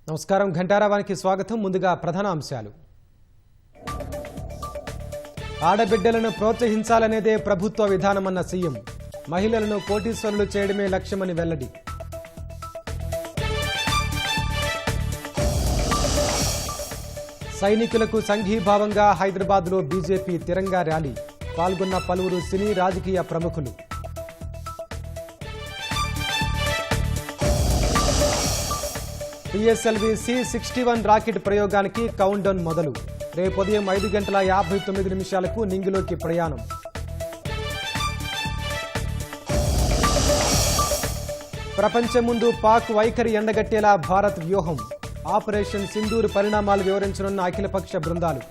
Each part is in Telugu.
నమస్కారం ఘంటారావానికి స్వాగతం. ముందుగా ప్రధాన అంశాలు. ఆడబిడ్డలను ప్రోత్సహించాలనేదే ప్రభుత్వ విధానమన్న సీఎం. మహిళలను కోటీశ్వరులు చేయడమే లక్ష్యమని వెల్లడి. సైనికులకు సంఘీభావంగా హైదరాబాద్లో బీజేపీ తిరంగా ర్యాలీ. పాల్గొన్న పలువురు సినీ రాజకీయ ప్రముఖులు. PSLV C-61 రాకెట్ ప్రయోగానికి కౌంట్ డౌన్ మొదలు. రేపు ఉదయం 5:59 నింగిలోకి ప్రయాణం. ప్రపంచం ముందు పాక్ వైఖరి ఎండగట్టేలా భారత్ వ్యూహం. ఆపరేషన్ సింధూర్ పరిణామాలు వివరించనున్న అఖిలపక్ష బృందాలు.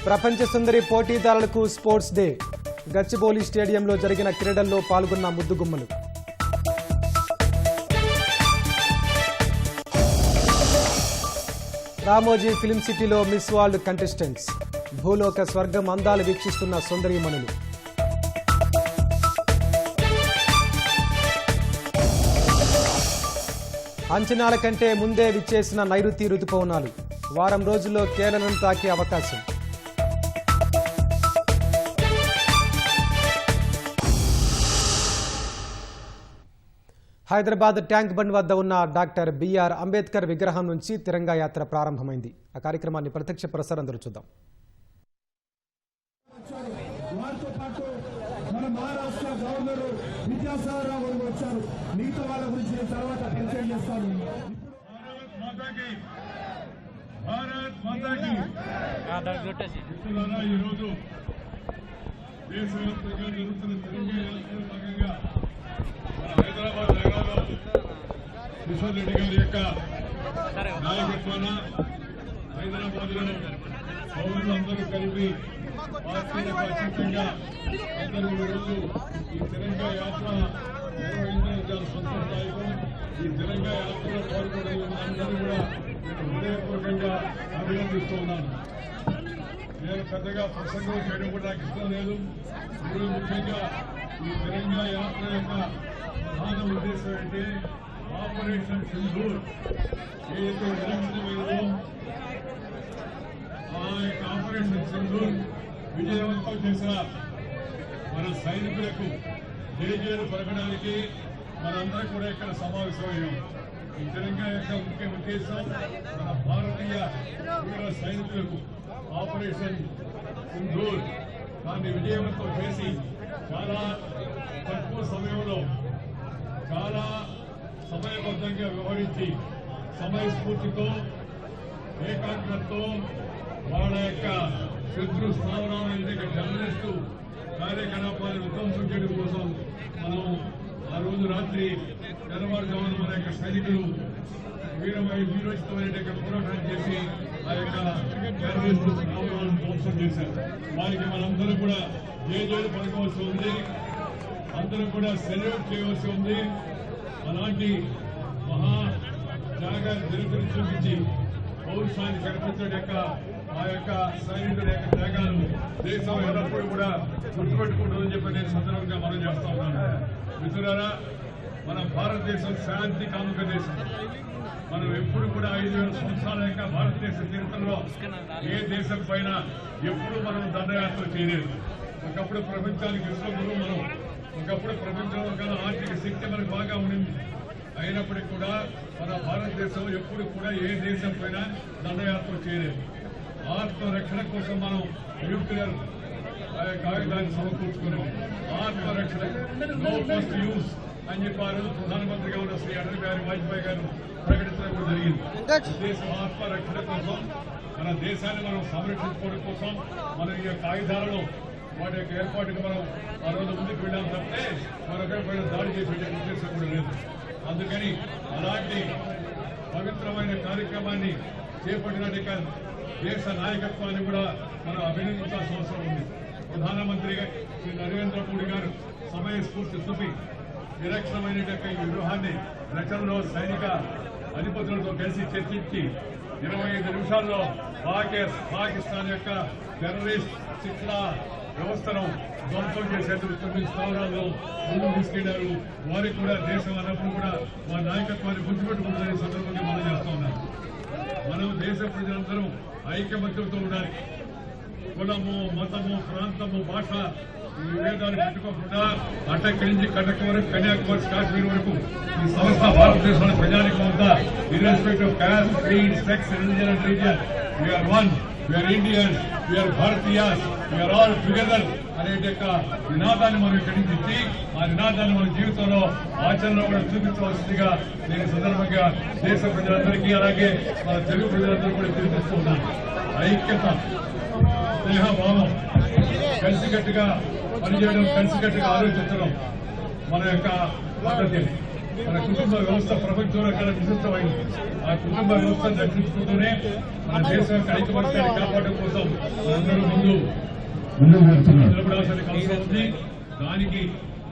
ప్రపంచ సుందరి పోటీదారులకు స్పోర్ట్స్ డే. గచ్చిబౌలి స్టేడియంలో జరిగిన క్రీడల్లో పాల్గొన్న ముద్దుగుమ్మలు. రామోజీ ఫిల్మ్ సిటీలో మిస్ వరల్డ్ కంటెస్టెంట్స్. భూలోక స్వర్గం అందాలు వీక్షిస్తున్న సుందరీమణులు. అంచనాల కంటే ముందే విచ్చేసిన నైరుతి రుతుపవనాలు. వారం రోజుల్లో కేరళను తాకే అవకాశం. హైదరాబాద్ ట్యాంక్ బండ్ వద్ద ఉన్న డాక్టర్ బిఆర్ అంబేద్కర్ విగ్రహం నుంచి తిరంగా యాత్ర ప్రారంభమైంది. ఆ కార్యక్రమాన్ని ప్రత్యక్ష ప్రసారం చూద్దాం. హైదరాబాద్ నగరంలో కిషోర్ రెడ్డి గారి యొక్క నాయకత్వాన హైదరాబాద్లో పౌరులందరూ కలిపి పార్టీలకు అతీతంగా అందరూ ఈరోజు ఈ తిరంగా యాత్ర నిర్వహించడం చాలా సంతోషదాయకం. ఈ తిరంగా యాత్రలో పాల్గొనే అందరూ కూడా నేను హృదయపూర్వకంగా అభినందిస్తూ ఉన్నాను. నేను పెద్దగా ప్రసంగం చేయడం కూడా నాకు ఇష్టం లేదు. ఇప్పుడు ముఖ్యంగా ఈ తిరంగా యాత్ర యొక్క ప్రధాన ఉద్దేశం అంటే ఆపరేషన్ సింధూర్ ఏదైతే విరమితమైందో ఆ యొక్క ఆపరేషన్ సింధూర్ విజయవంతం చేసిన మన సైనికులకు జయజయలు పలకడానికి మనందరం కూడా ఇక్కడ సమావేశమయ్యాం. ఈ తిరంగా యొక్క ముఖ్య ఉద్దేశం మన భారతీయ వీర సైనికులకు ఆపరేషన్ సింధూర్ దాన్ని విజయవంతం చేసి చాలా తక్కువ సమయంలో చాలా సమయబద్ధంగా వ్యవహరించి సమయస్ఫూర్తితో ఏకాగ్రతతో వాళ్ళ యొక్క శత్రు స్థావరాలను టెర్రరిస్టు కార్యకలాపాలను విధ్వంసం చేయడం కోసం మనం ఆ రోజు రాత్రి తెల్లవారుజామున మన యొక్క సైనికులు వీరోచితమైన పోరాటం చేసి ఆ యొక్క టెర్రరిస్టు స్థావరాలను ధ్వంసం చేశారు. వారికి మనందరూ కూడా జయజయలు పలకవలసి ఉంది. అందరూ కూడా సెల్యూట్ చేయవలసి ఉంది. అలాంటి మహా త్యాగాన్ని నిరంతరం చూపించి పౌరుషాన్ని కనిపించడం యొక్క ఆ యొక్క సైనికుల యొక్క త్యాగాలు దేశం ఎల్లప్పుడూ కూడా గుర్తుపెట్టుకుంటుందని చెప్పి నేను సందర్భంగా మనం చేస్తా ఉన్నాను. మిత్రులారా, మన భారతదేశం శాంతి కాముక దేశం. మనం ఎప్పుడు కూడా 5,000 సంవత్సరాల యొక్క భారతదేశ చరిత్రలో ఏ దేశం పైన ఎప్పుడు మనం దండయాత్ర చేయలేదు. ఒకప్పుడు ప్రపంచానికి విశ్వగురువు మనం. ఒకప్పుడు ప్రపంచంలో కన్నా ఆర్థిక శక్తి మనకు బాగా ఉండింది. అయినప్పటికీ కూడా మన భారతదేశం ఎప్పుడు కూడా ఏ దేశం పైన దండయాత్ర చేయలేదు. ఆత్మరక్షణ కోసం మనం న్యూక్లియర్ కాగితాన్ని సమకూర్చుకున్నాం. ఆత్మరక్షణ నో ఫస్ట్ యూజ్ అని చెప్పారు ప్రధానమంత్రిగా ఉన్న శ్రీ అటల్ బిహారీ వాజ్పేయి గారు ప్రకటించడం జరిగింది. దేశం ఆత్మరక్షణ కోసం మన దేశాన్ని మనం సంరక్షించుకోవడం కోసం మనం ఈ కాగితాలను వాటి యొక్క ఏర్పాటుకు మనం ఆ రోజు ముందుకు వెళ్ళాం తప్పితే మరొకరిపైన దాడి చేసే ఉద్దేశం కూడా లేదు. అందుకని అలాంటి పవిత్రమైన కార్యక్రమాన్ని చేపట్టిన దేశ నాయకత్వాన్ని కూడా మనం అభినందించాల్సిన అవసరం ఉంది. ప్రధానమంత్రి శ్రీ నరేంద్ర మోడీ గారు సమయస్ఫూర్తి చూపి విలక్షణమైన ఈ వ్యూహాన్ని రచనలో సైనిక అధిపతులతో కలిసి చర్చించి 25 నిమిషాల్లో పాకిస్తాన్ యొక్క టెర్రరిస్ట్ శిక్షణ వ్యవస్థను ధ్వంసం చేసేందుకు 9 స్థావరాల్లో ముందుకు తీసుకెళ్లారు. వారికి కూడా దేశం అన్నప్పుడు కూడా వారి నాయకత్వాన్ని గుర్తుపెట్టుకుంటున్న సందర్భంగా మనం చేస్తా ఉన్నాం. మనం దేశ ప్రజలందరం ఐకమత్యంతో ఉండాలి. కులము, మతము, ప్రాంతము, భాష ఈ విభేదాలు పెట్టుకోకుండా అటక్కడి నుంచి కటక్ వరకు, కన్యాకుమారి, కాశ్మీర్ వరకు ఈ సంస్థ భారతదేశంలో ప్రజానికం అంతా irrespective of caste, creed, sex, religion and region we are one, we are Indians, we are భారతీయాస్, వీఆర్ ఆల్ టుగెదర్ అనే నినాదాన్ని మనం ఇక్కడి నుంచి ఇచ్చి ఆ నినాదాన్ని మన జీవితంలో ఆచరణలో కూడా చూపించవలసిందిగా నేను సందర్భంగా దేశ ప్రజలందరికీ అలాగే మన తెలుగు ప్రజలందరూ కూడా తెలియజేస్తూ ఉన్నాను. ఐక్యత, స్నేహభావం, కలిసికట్టుగా పనిచేయడం, కలిసికట్టుగా ఆలోచించడం మన యొక్క పద్ధతి. మన కుటుంబ వ్యవస్థ ప్రపంచంలో చాలా విశిష్టమైంది. ఆ కుటుంబ వ్యవస్థను రక్షించుకుంటూనే మన దేశం యొక్క ఐకమత్యాన్ని కాపాడడం కోసం మనందరూ ముందుకు నిలబడాల్సిన అవసరం ఉంది. దానికి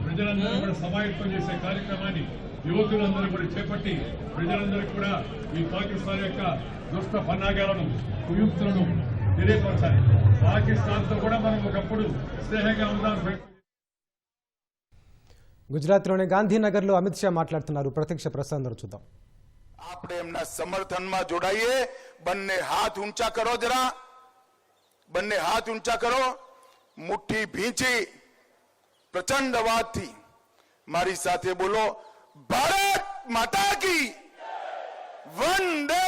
ప్రజలందరూ కూడా సమాయత్తం చేసే కార్యక్రమాన్ని యువకులందరూ కూడా చేపట్టి ప్రజలందరూ కూడా ఈ పాకిస్తాన్ యొక్క దుష్ట పన్నాగాలను, కుయుక్తులను తెలియపరచాలి. పాకిస్తాన్ తో కూడా మనం ఒకప్పుడు స్నేహంగా ఉందాం. గుజరాత్లోని గాంధీనగర్లో అమిత్ షా మాట్లాడుతున్నారు. ప్రత్యక్ష ప్రసారం చూద్దాం. આપણે એમના સમર્થનમાં જોડાઈએ. બંને હાથ ઊંચા કરો, જરા બંને હાથ ઊંચા કરો. મુઠ્ઠી ભીંચી પ્રચંડ અવાજથી મારી સાથે બોલો, ભારત માતા की વંદે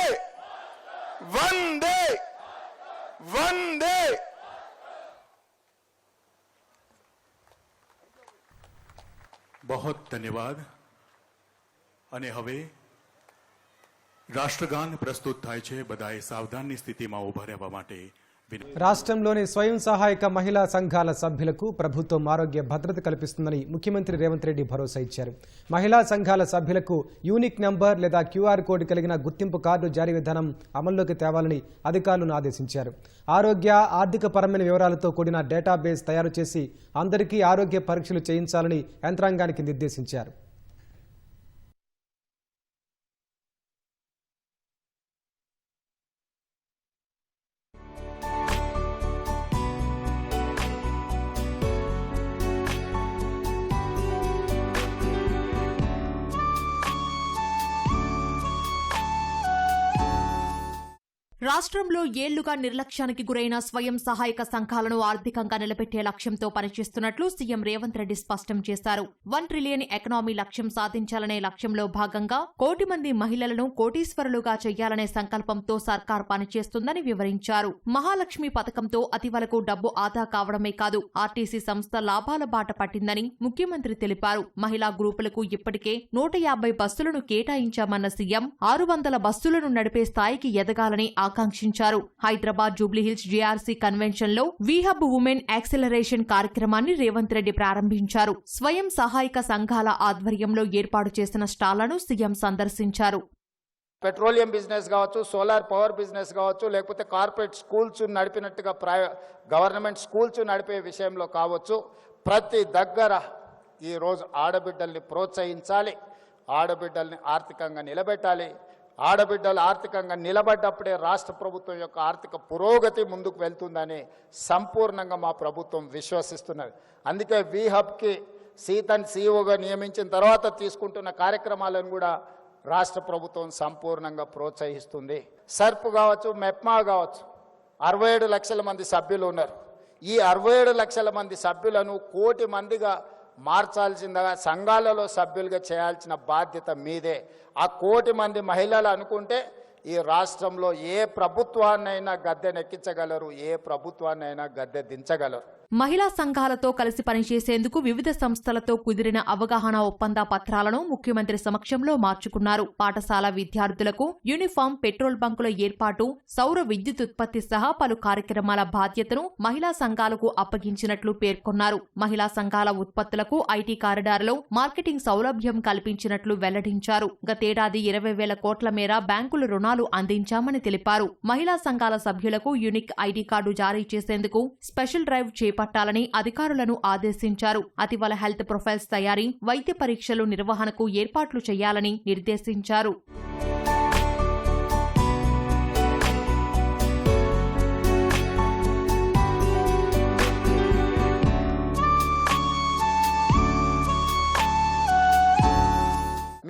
વંદે વંદે. बहुत धन्यवाद. અને હવે રાષ્ટ્રગાન પ્રસ્તુત થાય છે. બધાએ સાવધાનની સ્થિતિમાં ઉભા રહેવા માટે రాష్ట్రంలోని స్వయం సహాయక మహిళా సంఘాల సభ్యులకు ప్రభుత్వం ఆరోగ్య భద్రత కల్పిస్తుందని ముఖ్యమంత్రి రేవంత్ రెడ్డి భరోసా ఇచ్చారు. మహిళా సంఘాల సభ్యులకు యూనిక్ నంబర్ లేదా క్యూఆర్ కోడ్ కలిగిన గుర్తింపు కార్డు జారీ విధానం అమల్లోకి తేవాలని అధికారులను ఆదేశించారు. ఆరోగ్య, ఆర్థిక పరమైన వివరాలతో కూడిన డేటాబేస్ తయారు చేసి అందరికీ ఆరోగ్య పరీక్షలు చేయించాలని యంత్రాంగానికి నిర్దేశించారు. రాష్ట్రంలో ఏళ్లుగా నిర్లక్ష్యానికి గురైన స్వయం సహాయక సంఘాలను ఆర్థికంగా నిలబెట్టే లక్ష్యంతో పనిచేస్తున్నట్లు సీఎం రేవంత్ రెడ్డి స్పష్టం చేశారు. 1 ట్రిలియన్ ఎకనామీ లక్ష్యం సాధించాలనే లక్ష్యంలో భాగంగా 1 కోటి మంది మహిళలను కోటీశ్వరులుగా చేయాలనే సంకల్పంతో సర్కార్ పనిచేస్తుందని వివరించారు. మహాలక్ష్మి పథకంతో అతివలకు డబ్బు ఆదా కావడమే కాదు, ఆర్టీసీ సంస్థ లాభాల బాట పట్టిందని ముఖ్యమంత్రి తెలిపారు. మహిళా గ్రూపులకు ఇప్పటికే 150 బస్సులను కేటాయించామన్న సీఎం 600 బస్సులను నడిపే స్థాయికి ఎదగాలని ఆకాంక్షించారు. హైదరాబాద్ జూబ్లీహిల్స్ జేఆర్సీ కన్వెన్షన్ లో వీహబ్ ఉమెన్ యాక్సిలరేషన్ కార్యక్రమాన్ని రేవంత్ రెడ్డి ప్రారంభించారు. స్వయం సహాయక సంఘాల ఆధ్వర్యంలో ఏర్పాటు చేసిన స్టాళ్లను సీఎం సందర్శించారు. పెట్రోలియం బిజినెస్ కావచ్చు, సోలార్ పవర్ బిజినెస్ కావచ్చు, లేకపోతే కార్పొరేట్ స్కూల్స్ నడిపినట్టుగా గవర్నమెంట్ స్కూల్స్ నడిపే విషయంలో కావచ్చు, ప్రతి దగ్గర ఈరోజు ఆడబిడ్డల్ని ప్రోత్సహించాలి, ఆడబిడ్డల్ని ఆర్థికంగా నిలబెట్టాలి. ఆడబిడ్డలు ఆర్థికంగా నిలబడ్డప్పుడే రాష్ట్ర ప్రభుత్వం యొక్క ఆర్థిక పురోగతి ముందుకు వెళ్తుందని సంపూర్ణంగా మా ప్రభుత్వం విశ్వసిస్తున్నది. అందుకే వీహబ్కి సీతన్ సీఈఓగా నియమించిన తర్వాత తీసుకుంటున్న కార్యక్రమాలను కూడా రాష్ట్ర ప్రభుత్వం సంపూర్ణంగా ప్రోత్సహిస్తుంది. సర్ప్ కావచ్చు, మెప్మా కావచ్చు, 67 లక్షల మంది సభ్యులు ఉన్నారు. ఈ 67 లక్షల మంది సభ్యులను 1 కోటి మందిగా మార్చాల్సిందిగా సంఘాలలో సభ్యులుగా చేయాల్సిన బాధ్యత మీదే. ఆ 1 కోటి మంది మహిళలు అనుకుంటే ఈ రాష్ట్రంలో ఏ ప్రభుత్వాన్నైనా గద్దెనెక్కించగలరు, ఏ ప్రభుత్వాన్నైనా గద్దె దించగలరు. మహిళా సంఘాలతో కలిసి పనిచేసేందుకు వివిధ సంస్థలతో కుదిరిన అవగాహన ఒప్పంద పత్రాలను ముఖ్యమంత్రి సమక్షంలో మార్చుకున్నారు. పాఠశాల విద్యార్థులకు యూనిఫామ్, పెట్రోల్ బంకుల ఏర్పాటు, సౌర విద్యుత్ ఉత్పత్తి సహా పలు కార్యక్రమాల బాధ్యతను మహిళా సంఘాలకు అప్పగించినట్లు పేర్కొన్నారు. మహిళా సంఘాల ఉత్పత్తులకు ఐటీ కారిడార్లో మార్కెటింగ్ సౌలభ్యం కల్పించినట్లు వెల్లడించారు. గతేడాది 20,000 కోట్ల మేర బ్యాంకులు రుణాలు అందించామని తెలిపారు. మహిళా సంఘాల సభ్యులకు యూనిక్ ఐడీ కార్డు జారీ చేసేందుకు స్పెషల్ డ్రైవ్ చేపట్టాలని అధికారులను ఆదేశించారు. అతివల హెల్త్ ప్రొఫైల్స్ తయారీ, వైద్య పరీక్షలు నిర్వహణకు ఏర్పాట్లు చేయాలని నిర్దేశించారు.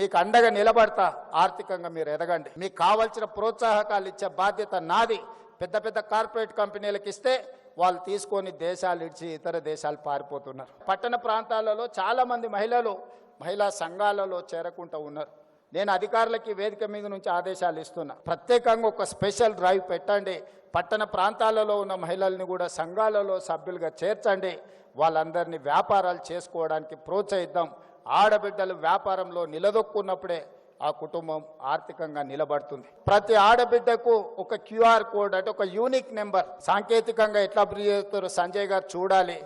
మీకు అండగా నిలబడతా, ఆర్థికంగా మీరు ఎదగండి. మీకు కావాల్సిన ప్రోత్సాహకాలు ఇచ్చే బాధ్యత నాది. పెద్ద పెద్ద కార్పొరేట్ కంపెనీలకు ఇస్తే వాళ్ళు తీసుకొని దేశాలు ఇడిచి ఇతర దేశాలు పారిపోతున్నారు. పట్టణ ప్రాంతాలలో చాలామంది మహిళా సంఘాలలో చేరకుండా ఉన్నారు. నేను అధికారులకి వేదిక మీద నుంచి ఆదేశాలు ఇస్తున్నా, ప్రత్యేకంగా ఒక స్పెషల్ డ్రైవ్ పెట్టండి. పట్టణ ప్రాంతాలలో ఉన్న మహిళల్ని కూడా సంఘాలలో సభ్యులుగా చేర్చండి. వాళ్ళందరినీ వ్యాపారాలు చేసుకోవడానికి ప్రోత్సహిద్దాం. ఆడబిడ్డలు వ్యాపారంలో నిలదొక్కున్నప్పుడే ఆ కుటుంబం ఆర్థికంగా నిలబడుతుంది. ప్రతి ఆడబిడ్డకు ఒక క్యూఆర్ కోడ్ అంటే ఒక యూనిక్ నెంబర్ సాంకేతికంగా ఎట్లా అభివృద్ధి చేస్తారో సంజయ్ గారు చూడాలి.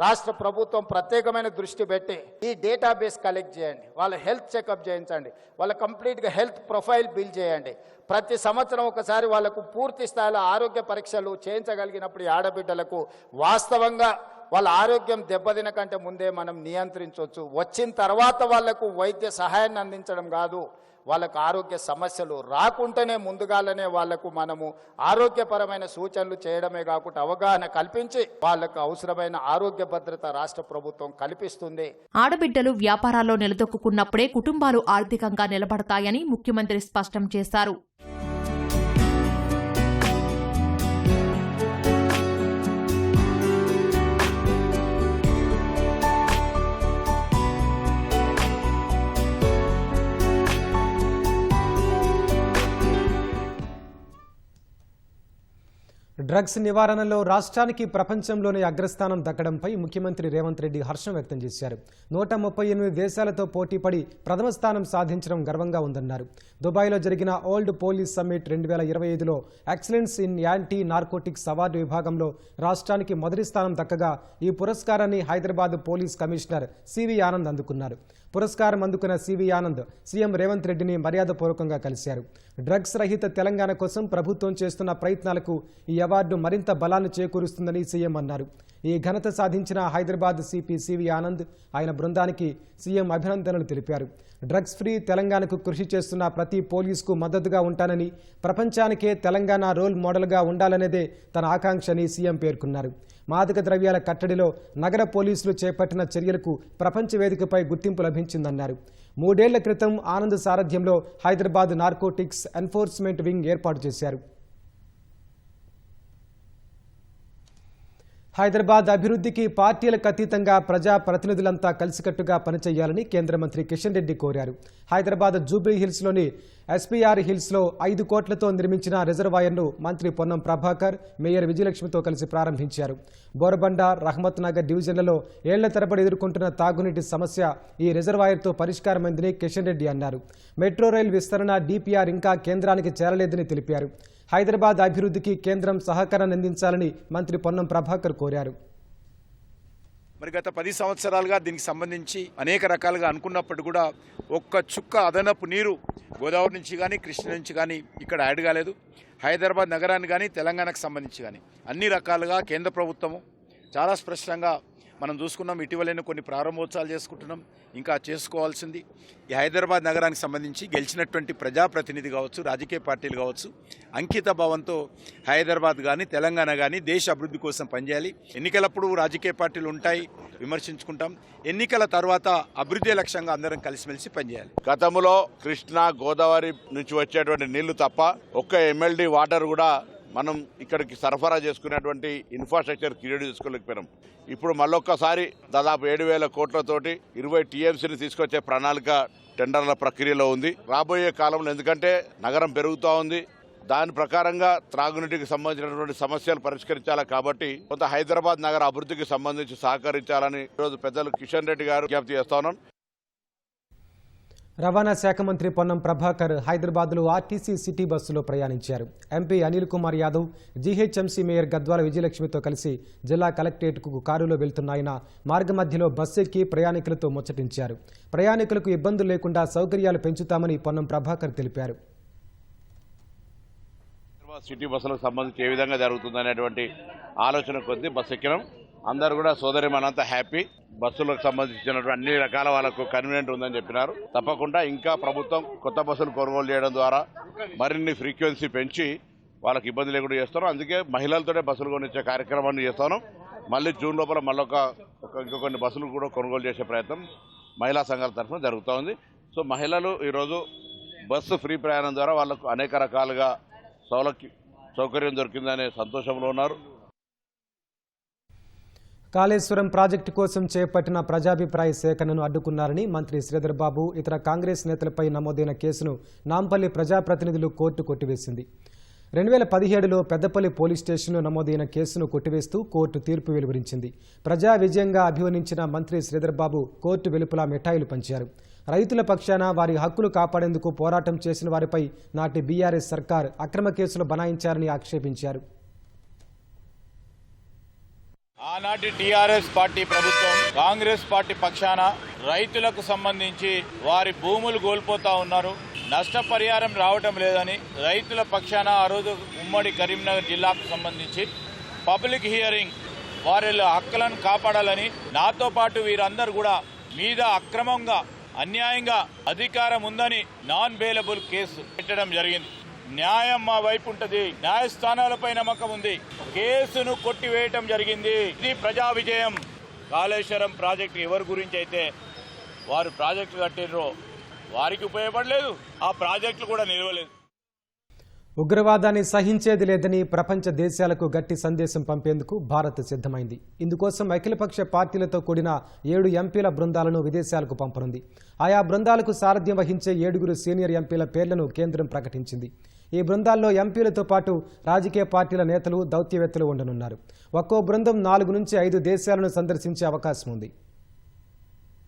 రాష్ట్ర ప్రభుత్వం ప్రత్యేకమైన దృష్టి పెట్టి ఈ డేటాబేస్ కలెక్ట్ చేయండి. వాళ్ళ హెల్త్ చెకప్ చేయించండి. వాళ్ళ కంప్లీట్గా హెల్త్ ప్రొఫైల్ బిల్డ్ చేయండి. ప్రతి సంవత్సరం ఒకసారి వాళ్లకు పూర్తి స్థాయిలో ఆరోగ్య పరీక్షలు చేయించగలిగినప్పుడు ఈ ఆడబిడ్డలకు వాస్తవంగా వాళ్ళ ఆరోగ్యం దెబ్బతిన కంటే ముందే మనం నియంత్రించవచ్చు. వచ్చిన తర్వాత వాళ్లకు వైద్య సహాయాన్ని అందించడం కాదు, వాళ్ళకు ఆరోగ్య సమస్యలు రాకుండానే ముందుగానే వాళ్లకు మనము ఆరోగ్యపరమైన సూచనలు చేయడమే కాకుండా అవగాహన కల్పించి వాళ్లకు అవసరమైన ఆరోగ్య భద్రత రాష్ట్ర ప్రభుత్వం కల్పిస్తుంది. ఆడబిడ్డలు వ్యాపారాల్లో నిలదొక్కున్నప్పుడే కుటుంబాలు ఆర్థికంగా నిలబడతాయని ముఖ్యమంత్రి స్పష్టం చేశారు. డ్రగ్స్ నివారణలో రాష్ట్రానికి ప్రపంచంలోనే అగ్రస్థానం దక్కడంపై ముఖ్యమంత్రి రేవంత్ రెడ్డి హర్షం వ్యక్తం చేశారు. 138 దేశాలతో పోటీపడి ప్రథమ స్థానం సాధించడం గర్వంగా ఉందన్నారు. దుబాయ్లో జరిగిన ఓల్డ్ పోలీస్ సమ్మిట్ 2025లో excellence in anti narcotics award విభాగంలో రాష్ట్రానికి మొదటి స్థానం దక్కగా ఈ పురస్కారాన్ని Hyderabad police commissioner C V Anand అందుకున్నారు. పురస్కారం అందుకున్న సివి ఆనంద్ సీఎం రేవంత్ రెడ్డిని మర్యాదపూర్వకంగా కలిశారు. డ్రగ్స్ రహిత తెలంగాణ కోసం ప్రభుత్వం చేస్తున్న ప్రయత్నాలకు ఈ అవార్డు మరింత బలాన్ని చేకూరుస్తుందని సీఎం అన్నారు. ఈ ఘనత సాధించిన హైదరాబాద్ సిపి సివి ఆనంద్ ఆయన బృందానికి సీఎం అభినందనలు తెలిపారు. డ్రగ్స్ ఫ్రీ తెలంగాణకు కృషి చేస్తున్న ప్రతి పోలీసుకు మద్దతుగా ఉంటానని, ప్రపంచానికే తెలంగాణ రోల్ మోడల్గా ఉండాలనేదే తన ఆకాంక్ష అని సీఎం పేర్కొన్నారు. మాదక ద్రవ్యాల కట్టడిలో నగర పోలీసులు చేపట్టిన చర్యలకు ప్రపంచ వేదికపై గుర్తింపు లభించిందన్నారు. 3 ఏళ్ల క్రితం ఆనంద్ సారథ్యంలో హైదరాబాద్ నార్కోటిక్స్ ఎన్ఫోర్స్మెంట్ వింగ్ ఏర్పాటు చేశారు. హైదరాబాద్ అభివృద్ధికి పార్టీలకు అతీతంగా ప్రజా ప్రతినిధులంతా కలిసికట్టుగా పనిచేయాలని కేంద్ర మంత్రి కిషన్ రెడ్డి కోరారు. హైదరాబాద్ జూబ్లీ హిల్స్లోని ఎస్పీఆర్ హిల్స్లో 5 కోట్లతో నిర్మించిన రిజర్వాయర్ను మంత్రి పొన్నం ప్రభాకర్, మేయర్ విజయలక్ష్మితో కలిసి ప్రారంభించారు. బోరబండ, రహమత్ నగర్ డివిజన్లలో ఏళ్ల తరబడి ఎదుర్కొంటున్న తాగునీటి సమస్య ఈ రిజర్వాయర్తో పరిష్కారమైందని కిషన్ రెడ్డి అన్నారు. మెట్రో రైల్ విస్తరణ డీపీఆర్ ఇంకా కేంద్రానికి చేరలేదని తెలిపారు. హైదరాబాద్ అభివృద్ధికి కేంద్రం సహకారాన్ని అందించాలని మంత్రి పొన్నం ప్రభాకర్ కోరారు. మరి గత 10 సంవత్సరాలుగా దీనికి సంబంధించి అనేక రకాలుగా అనుకున్నప్పుడు కూడా ఒక్క చుక్క అదనపు నీరు గోదావరి నుంచి కానీ కృష్ణ నుంచి కానీ ఇక్కడ యాడ్ కాలేదు. హైదరాబాద్ నగరాన్ని కానీ తెలంగాణకు సంబంధించి కానీ అన్ని రకాలుగా కేంద్ర ప్రభుత్వము చాలా స్పష్టంగా మనం చూసుకున్నాం. ఇటీవలైన కొన్ని ప్రారంభోత్సవాలు చేసుకుంటున్నాం, ఇంకా చేసుకోవాల్సింది. ఈ హైదరాబాద్ నగరానికి సంబంధించి గెలిచినటువంటి ప్రజాప్రతినిధి కావచ్చు, రాజకీయ పార్టీలు కావచ్చు, అంకిత భావంతో హైదరాబాద్ కానీ తెలంగాణ కానీ దేశ అభివృద్ధి కోసం పనిచేయాలి. ఎన్నికలప్పుడు రాజకీయ పార్టీలు ఉంటాయి, విమర్శించుకుంటాం. ఎన్నికల తర్వాత అభివృద్ధి లక్ష్యంగా అందరం కలిసిమెలిసి పనిచేయాలి. గతంలో కృష్ణా గోదావరి నుంచి వచ్చేటువంటి నీళ్లు తప్ప ఒక్క ఎమ్మెల్డీ వాటర్ కూడా మనం ఇక్కడికి సరఫరా చేసుకునేటువంటి ఇన్ఫ్రాస్ట్రక్చర్ క్రియేట్ చేసుకోలేకపోయినాం. ఇప్పుడు మళ్ళొక్కసారి దాదాపు 7,000 కోట్లతోటి 20 టీఎంసీని తీసుకొచ్చే ప్రణాళిక టెండర్ల ప్రక్రియలో ఉంది. రాబోయే కాలంలో ఎందుకంటే నగరం పెరుగుతూ ఉంది, దాని ప్రకారంగా త్రాగునీటికి సంబంధించినటువంటి సమస్యలు పరిష్కరించాలి. కాబట్టి కొంత హైదరాబాద్ నగర అభివృద్ధికి సంబంధించి సహకరించాలని ఈరోజు పెద్దలు కిషన్ రెడ్డి గారు విజ్ఞప్తి చేస్తా ఉన్నాం. రవాణా శాఖ మంత్రి పొన్నం ప్రభాకర్ హైదరాబాద్లో ఆర్టీసీ సిటీ బస్సులో ప్రయాణించారు. MP Anil Kumar Yadav, GHMC mayor Gadwal విజయలక్ష్మితో కలిసి జిల్లా కలెక్టరేట్కు కారులో వెళ్తున్న ఆయన మార్గమధ్యలో బస్సు ఎక్కి ప్రయాణికులతో ముచ్చటించారు. ప్రయాణికులకు ఇబ్బందులు లేకుండా సౌకర్యాలు పెంచుతామని పొన్నం ప్రభాకర్ తెలిపారు. సిటీ బస్సులకు సంబంధించి ఏ విధంగా జరుగుతుందనేటువంటి ఆలోచన కొద్దీ బస్సు ఎక్కినాం. అందరూ కూడా సోదరి మనంతా హ్యాపీ. బస్సులకు సంబంధించినటువంటి అన్ని రకాల వాళ్ళకు కన్వీనియంట్ ఉందని చెప్పినారు. తప్పకుండా ఇంకా ప్రభుత్వం కొత్త బస్సులు కొనుగోలు చేయడం ద్వారా మరిన్ని ఫ్రీక్వెన్సీ పెంచి వాళ్ళకి ఇబ్బంది లేకుండా చేస్తాం. అందుకే మహిళలతోనే బస్సులు కొనిచ్చే కార్యక్రమాన్ని చేస్తాను. మళ్ళీ జూన్ లోపల మళ్ళీ ఇంకా కొన్ని బస్సులు కూడా కొనుగోలు చేసే ప్రయత్నం మహిళా సంఘాల తరఫున జరుగుతూ ఉంది. సో మహిళలు ఈరోజు బస్సు ఫ్రీ ప్రయాణం ద్వారా వాళ్ళకు అనేక రకాలుగా సౌకర్యం దొరికిందనే సంతోషంలో ఉన్నారు. కాళేశ్వరం ప్రాజెక్టు కోసం చేపట్టిన ప్రజాభిప్రాయ సేకరణను అడ్డుకున్నారని మంత్రి శ్రీధర్ బాబు ఇతర కాంగ్రెస్ నేతలపై నమోదైన కేసును నాంపల్లి ప్రజాప్రతినిధులు కోర్టు కొట్టివేసింది. 2017లో పెద్దపల్లి పోలీస్ స్టేషన్లో నమోదైన కేసును కొట్టివేస్తూ కోర్టు తీర్పు వెలువరించింది. ప్రజా విజయంగా అభివర్ణించిన మంత్రి శ్రీధర్ బాబు కోర్టు వెలుపల మిఠాయిలు పంచారు. రైతుల పక్షాన వారి హక్కులు కాపాడేందుకు పోరాటం చేసిన వారిపై నాటి బీఆర్ఎస్ సర్కార్ అక్రమ కేసులు బనాయించారని ఆక్షేపించారు. ఆనాటి టీఆర్ఎస్ పార్టీ ప్రభుత్వం కాంగ్రెస్ పార్టీ పక్షాన రైతులకు సంబంధించి వారి భూములు కోల్పోతా ఉన్నారు, నష్టపరిహారం రావటం లేదని రైతుల పక్షాన ఆ రోజు ఉమ్మడి కరీంనగర్ జిల్లాకు సంబంధించి పబ్లిక్ హియరింగ్ వారి హక్కులను కాపాడాలని, నాతో పాటు వీరందరూ కూడా మీద అక్రమంగా అన్యాయంగా అధికారం ఉందని నాన్ బెయిలబుల్ కేసు పెట్టడం జరిగింది. న్యాయం మా వైపు ఉంటుంది, న్యాయస్థానాలపై నమ్మకం ఉంది. కేసును కొట్టివేయటం జరిగింది. ఇది ప్రజా విజయం. కాళేశ్వరం ప్రాజెక్టు ఎవరి గురించి అయితే వారు ప్రాజెక్టు కట్టినరో వారికి ఉపయోగపడలేదు, ఆ ప్రాజెక్టులు కూడా నిలవలేదు. ఉగ్రవాదాన్ని సహించేది లేదని ప్రపంచ దేశాలకు గట్టి సందేశం పంపేందుకు భారత్ సిద్ధమైంది. ఇందుకోసం అఖిలపక్ష పార్టీలతో కూడిన 7 ఎంపీల బృందాలను విదేశాలకు పంపనుంది. ఆయా బృందాలకు సారథ్యం వహించే 7 సీనియర్ ఎంపీల పేర్లను కేంద్రం ప్రకటించింది. ఈ బృందాల్లో ఎంపీలతో పాటు రాజకీయ పార్టీల నేతలు, దౌత్యవేత్తలు ఉండనున్నారు. ఒక్కో బృందం 4 నుంచి 5 దేశాలను సందర్శించే అవకాశం ఉంది.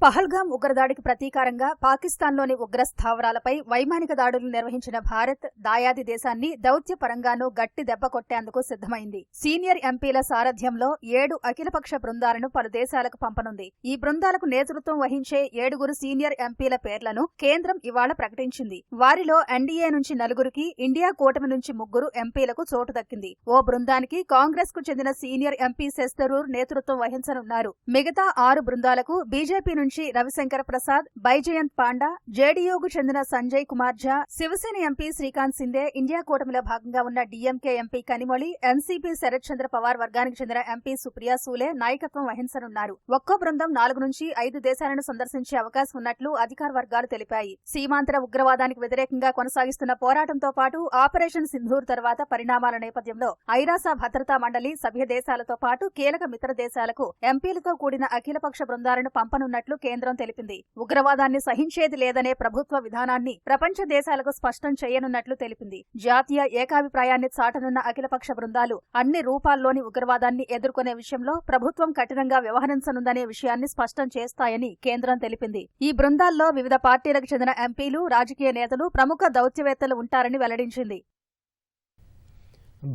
పహల్గాం ఉగ్రదాడికి ప్రతీకారంగా పాకిస్తాన్లోని ఉగ్ర స్థావరాలపై వైమానిక దాడులు నిర్వహించిన భారత్ దాయాది దేశాన్ని దౌత్యపరంగానూ గట్టి దెబ్బ కొట్టేందుకు సిద్ధమైంది. సీనియర్ ఎంపీల సారథ్యంలో 7 అఖిలపక్ష బృందాలను పలు దేశాలకు పంపనుంది. ఈ బృందాలకు నేతృత్వం వహించే 7 సీనియర్ ఎంపీల పేర్లను కేంద్రం ఇవాళ ప్రకటించింది. వారిలో ఎన్డీఏ నుంచి 4కి, ఇండియా కూటమి నుంచి 3 ఎంపీలకు చోటు దక్కింది. ఓ బృందానికి కాంగ్రెస్ కు చెందిన సీనియర్ ఎంపీ శశిథరూర్ నేతృత్వం వహించనున్నారు. మిగతా 6 బృందాలకు బీజేపీ నుంచి రవిశంకర్ ప్రసాద్, బైజయంత్ పాండా, జేడీయూకు చెందిన సంజయ్ కుమార్ ఝా, శివసేన ఎంపీ శ్రీకాంత్ సిందే, ఇండియా కూటమిలో భాగంగా ఉన్న DMK MP Kanimozhi, NCP Sharad Chandra Pawar వర్గానికి చెందిన ఎంపీ సుప్రియా సూలే నాయకత్వం వహించనున్నారు. ఒక్కో బృందం 4 నుంచి 5 దేశాలను సందర్శించే అవకాశం ఉన్నట్లు అధికార వర్గాలు తెలిపాయి. సీమాంతర ఉగ్రవాదానికి వ్యతిరేకంగా కొనసాగిస్తున్న పోరాటంతో పాటు ఆపరేషన్ సింధూర్ తర్వాత పరిణామాల నేపథ్యంలో ఐరాస భద్రతా మండలి సభ్య దేశాలతో పాటు కీలక మిత్ర దేశాలకు ఎంపీలతో కూడిన అఖిలపక్ష బృందాలను పంపనున్నట్లు కేంద్రం తెలిపింది. ఉగ్రవాదాన్ని సహించేది లేదనే ప్రభుత్వ విధానాన్ని ప్రపంచ దేశాలకు స్పష్టం చేయనున్నట్లు తెలిపింది. జాతీయ ఏకాభిప్రాయాన్ని చాటనున్న అఖిలపక్ష బృందాలు అన్ని రూపాల్లోని ఉగ్రవాదాన్ని ఎదుర్కొనే విషయంలో ప్రభుత్వం కఠినంగా వ్యవహరించనుందనే విషయాన్ని స్పష్టం చేస్తాయని కేంద్రం తెలిపింది. ఈ బృందాల్లో వివిధ పార్టీలకు చెందిన ఎంపీలు, రాజకీయ నేతలు, ప్రముఖ దౌత్యవేత్తలు ఉంటారని వెల్లడించింది.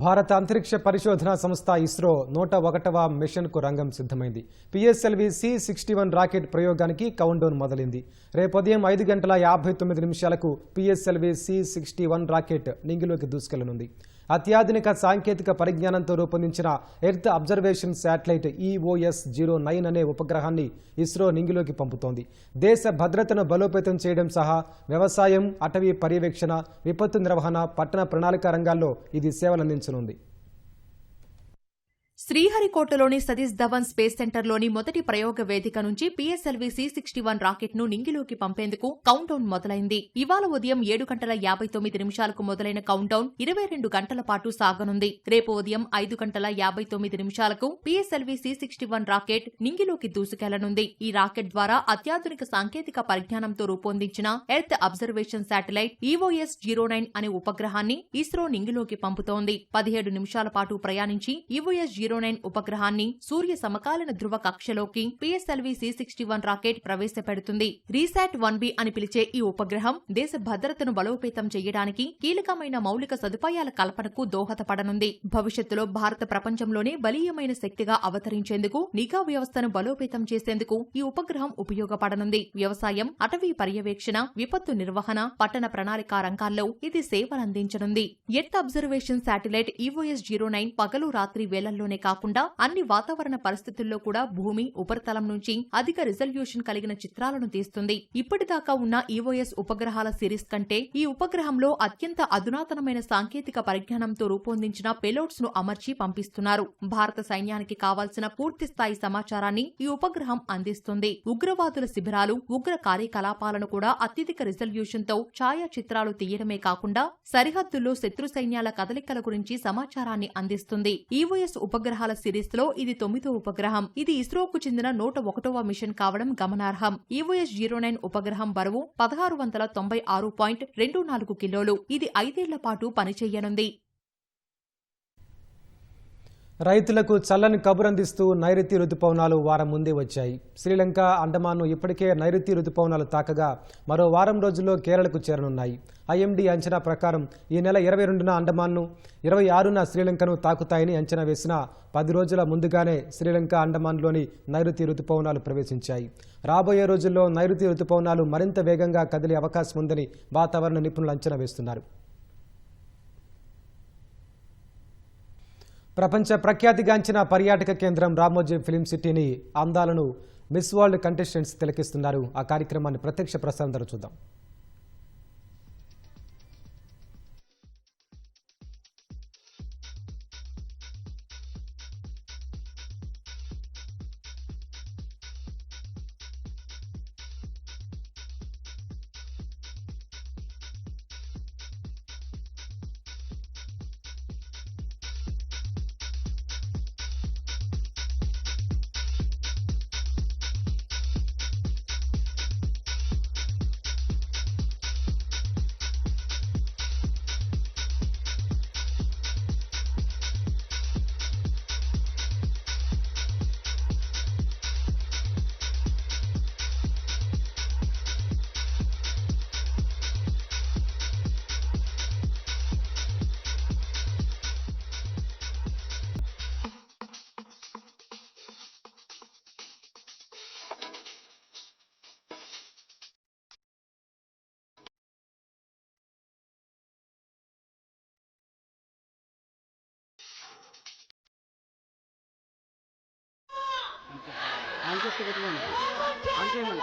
భారత అంతరిక్ష పరిశోధనా సంస్థ ఇస్రో 101వ మిషన్కు రంగం సిద్ధమైంది. పిఎస్ఎల్వి C61 రాకెట్ ప్రయోగానికి కౌంట్డౌన్ మొదలైంది. రేపు ఉదయం 5:59 పిఎస్ఎల్వి C61 రాకెట్ నింగిలోకి దూసుకెళ్లనుంది. అత్యాధునిక సాంకేతిక పరిజ్ఞానంతో రూపొందించిన ఎర్త్ అబ్జర్వేషన్ శాటిలైట్ EOS-09 అనే ఉపగ్రహాన్ని ఇస్రో నింగిలోకి పంపుతోంది. దేశ భద్రతను బలోపేతం చేయడం సహా వ్యవసాయం, అటవీ పర్యవేక్షణ, విపత్తు నిర్వహణ, పట్టణ ప్రణాళిక రంగాల్లో ఇది సేవలందించనుంది. శ్రీహరికోటలోని సతీష్ ధవన్ స్పేస్ సెంటర్లోని మొదటి ప్రయోగ వేదిక నుంచి పిఎస్ఎల్వి C61 రాకెట్ ను నింగిలోకి పంపేందుకు కౌంట్డౌన్ మొదలైంది. ఇవాళ ఉదయం 7:59 మొదలైన కౌంట్డౌన్ 22 గంటల పాటు సాగనుంది. రేపు ఉదయం 5:59 పిఎస్ఎల్వి C61 రాకెట్ నింగిలోకి దూసుకెళ్లనుంది. ఈ రాకెట్ ద్వారా అత్యాధునిక సాంకేతిక పరిజ్ఞానంతో రూపొందించిన ఎర్త్ అబ్జర్వేషన్ శాటిలైట్ EOS-09 అనే ఉపగ్రహాన్ని ఇస్రో నింగిలోకి పంపుతోంది. 17 నిమిషాల పాటు ప్రయాణించి EOS-09 ఉపగ్రహాన్ని సూర్య సమకాలీన ధృవ కక్షలోకి పిఎస్ఎల్వి C61 రాకెట్ ప్రవేశపెడుతుంది. రీశాట్ 1B అని పిలిచే ఈ ఉపగ్రహం దేశ భద్రతను బలోపేతం చేయడానికి, కీలకమైన మౌలిక సదుపాయాల కల్పనకు దోహదపడనుంది. భవిష్యత్తులో భారత ప్రపంచంలోనే బలీయమైన శక్తిగా అవతరించేందుకు, నిఘా వ్యవస్థను బలోపేతం చేసేందుకు ఈ ఉపగ్రహం ఉపయోగపడనుంది. వ్యవసాయం, అటవీ పర్యవేక్షణ, విపత్తు నిర్వహణ, పట్టణ ప్రణాళిక రంగాల్లో ఇది సేవలందించనుంది. ఎర్త్ అబ్జర్వేషన్ శాటిలైట్ EOS-09 పగలు రాత్రి వేళల్లోనే కాకుండా అన్ని వాతావరణ పరిస్థితుల్లో కూడా భూమి ఉపరితలం నుంచి అధిక రిజల్యూషన్ కలిగిన చిత్రాలను తీస్తుంది. ఇప్పటిదాకా ఉన్న ఈఓఎస్ ఉపగ్రహాల సిరీస్ కంటే ఈ ఉపగ్రహంలో అత్యంత అధునాతనమైన సాంకేతిక పరిజ్ఞానంతో రూపొందించిన పెలోడ్స్ ను అమర్చి పంపిస్తున్నారు. భారత సైన్యానికి కావాల్సిన పూర్తిస్థాయి సమాచారాన్ని ఈ ఉపగ్రహం అందిస్తుంది. ఉగ్రవాదుల శిబిరాలు, ఉగ్ర కార్యకలాపాలను కూడా అత్యధిక రిజల్యూషన్ తో ఛాయాచిత్రాలు తీయడమే కాకుండా సరిహద్దుల్లో శత్రు సైన్యాల కదలికల గురించి సమాచారాన్ని అందిస్తుంది. ఈఓఎస్ ఉపగ్రహాల సిరీస్ లో ఇది 9వ ఉపగ్రహం. ఇది ఇస్రోకు చెందిన 101వ మిషన్ కావడం గమనార్హం. ఈఓఎస్ 09 ఉపగ్రహం బరువు 1696.24 కిలోలు. ఇది 5 ఏళ్ల పాటు పనిచేయనుంది. రైతులకు చల్లని కబురందిస్తూ నైరుతి రుతుపవనాలు వారం ముందే వచ్చాయి. శ్రీలంక, అండమాన్ను ఇప్పటికే నైరుతి రుతుపవనాలు తాకగా మరో వారం రోజుల్లో కేరళకు చేరనున్నాయి. ఐఎండీ అంచనా ప్రకారం ఈ నెల 22న అండమాన్ను, 26న శ్రీలంకను తాకుతాయని అంచనా వేసిన 10 రోజుల ముందుగానే శ్రీలంక, అండమాన్లోని నైరుతి రుతుపవనాలు ప్రవేశించాయి. రాబోయే రోజుల్లో నైరుతి రుతుపవనాలు మరింత వేగంగా కదిలే అవకాశం ఉందని వాతావరణ నిపుణులు అంచనా వేస్తున్నారు. ప్రపంచ ప్రఖ్యాతిగాంచిన పర్యాటక కేంద్రం రామోజీ ఫిలిం సిటీని అందాలను మిస్ వరల్డ్ కంటెస్టెంట్స్ తిలకిస్తున్నారు. ఆ కార్యక్రమాన్ని ప్రత్యక్ష ప్రసారం ద్వారా చూద్దాం. ఆన్ చేస్తే పెట్టుకోండి. ఆన్ చేయమని